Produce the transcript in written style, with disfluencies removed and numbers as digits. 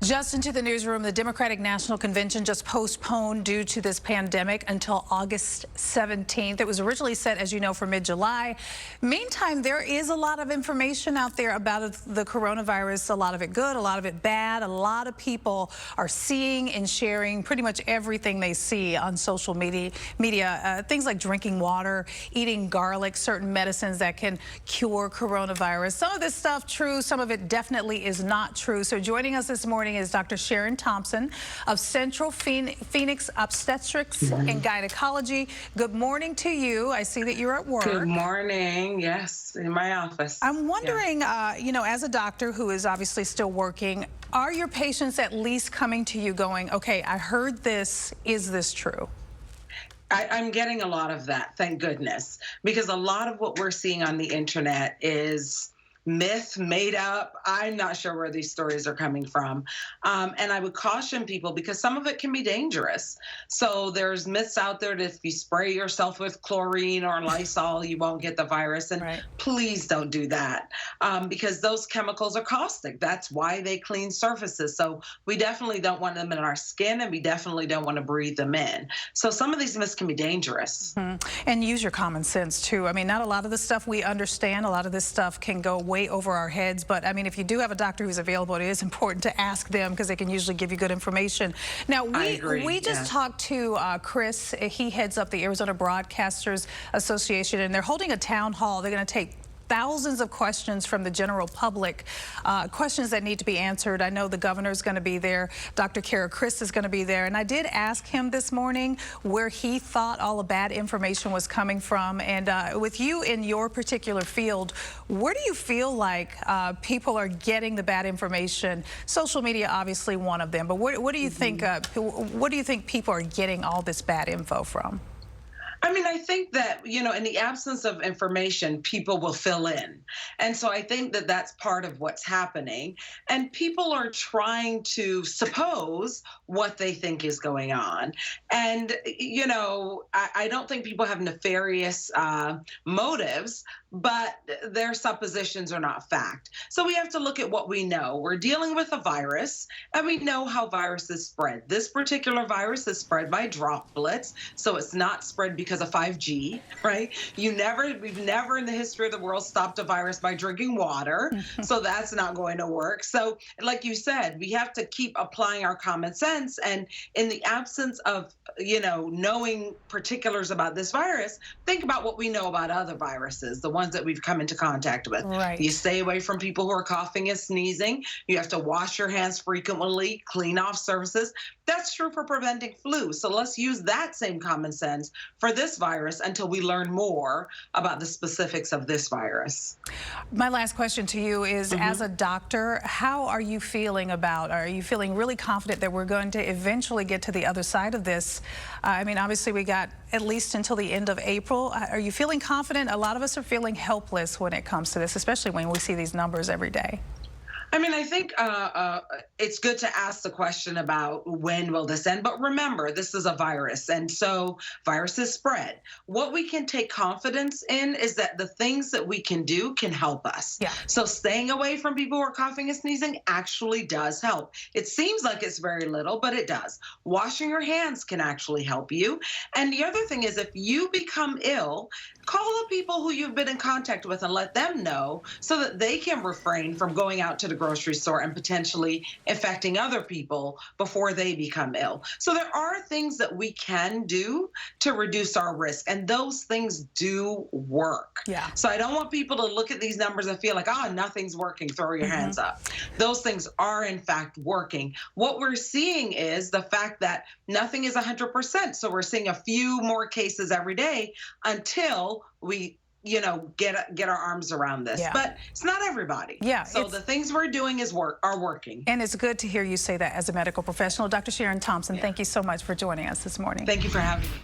Just into the newsroom, the Democratic National Convention just postponed due to this pandemic until August 17th. It was originally set, as you know, for mid-July. Meantime, there is a lot of information out there about the coronavirus, a lot of it good, a lot of it bad. A lot of people are seeing and sharing pretty much everything they see on social media. Things like drinking water, eating garlic, certain medicines that can cure coronavirus. Some of this stuff true, some of it definitely is not true. So joining us this morning is Dr. Sharon Thompson of Central Phoenix Obstetrics and Gynecology. Good morning to you. I see that you're at work. Good morning. Yes, in my office. I'm wondering, you know, as a doctor who is obviously still working, are your patients at least coming to you going, okay, I heard this, is this true? I'm getting a lot of that, thank goodness, because a lot of what we're seeing on the internet is myth, made up. I'm not sure where these stories are coming from. And I would caution people because some of it can be dangerous. So there's myths out there that if you spray yourself with chlorine or Lysol, you won't get the virus. And please don't do that because those chemicals are caustic. That's why they clean surfaces. So we definitely don't want them in our skin, and we definitely don't want to breathe them in. So some of these myths can be dangerous. And use your common sense too. I mean, not a lot of the stuff we understand. A lot of this stuff can go way over our heads, but I mean, if you do have a doctor who's available, it is important to ask them because they can usually give you good information. Now, we just talked to Chris. He heads up the Arizona Broadcasters Association, and they're holding a town hall. They're going to take thousands of questions from the general public, questions that need to be answered. I know the governor's going to be there. Dr. Kara Chris is going to be there. And I did ask him this morning where he thought all the bad information was coming from. And with you in your particular field, where do you feel like people are getting the bad information? Social media, obviously one of them. But what do you think? What do you think people are getting all this bad info from? I mean, I think that, you know, in the absence of information, people will fill in. And so I think that that's part of what's happening. And people are trying to suppose what they think is going on. And, you know, I don't think people have nefarious motives, but their suppositions are not fact. So we have to look at what we know. We're dealing with a virus, and we know how viruses spread. This particular virus is spread by droplets, so it's not spread because of 5G, right? We've never in the history of the world stopped a virus by drinking water, so that's not going to work. So like you said, we have to keep applying our common sense, and in the absence of, you know, knowing particulars about this virus, think about what we know about other viruses, the ones that we've come into contact with. Right. You stay away from people who are coughing and sneezing. You have to wash your hands frequently, clean off surfaces. That's true for preventing flu. So let's use that same common sense for this virus until we learn more about the specifics of this virus. My last question to you is, as a doctor, how are you feeling about, are you feeling really confident that we're going to eventually get to the other side of this? I mean, obviously we got at least until the end of April. Are you feeling confident? A lot of us are feeling helpless when it comes to this, especially when we see these numbers every day. I mean, I think it's good to ask the question about when will this end. But remember, this is a virus, and so viruses spread. What we can take confidence in is that the things that we can do can help us. Yeah. So staying away from people who are coughing and sneezing actually does help. It seems like it's very little, but it does. Washing your hands can actually help you. And the other thing is, if you become ill, call the people who you've been in contact with and let them know so that they can refrain from going out to the grocery store and potentially infecting other people before they become ill. So there are things that we can do to reduce our risk, and those things do work. Yeah. So I don't want people to look at these numbers and feel like, oh, nothing's working, throw your hands up. Those things are in fact working. What we're seeing is the fact that nothing is 100%. So we're seeing a few more cases every day until we, you know, get our arms around this. Yeah. But it's not everybody. Yeah. So the things we're doing are working. And it's good to hear you say that as a medical professional. Dr. Sharon Thompson, thank you so much for joining us this morning. Thank you for having me.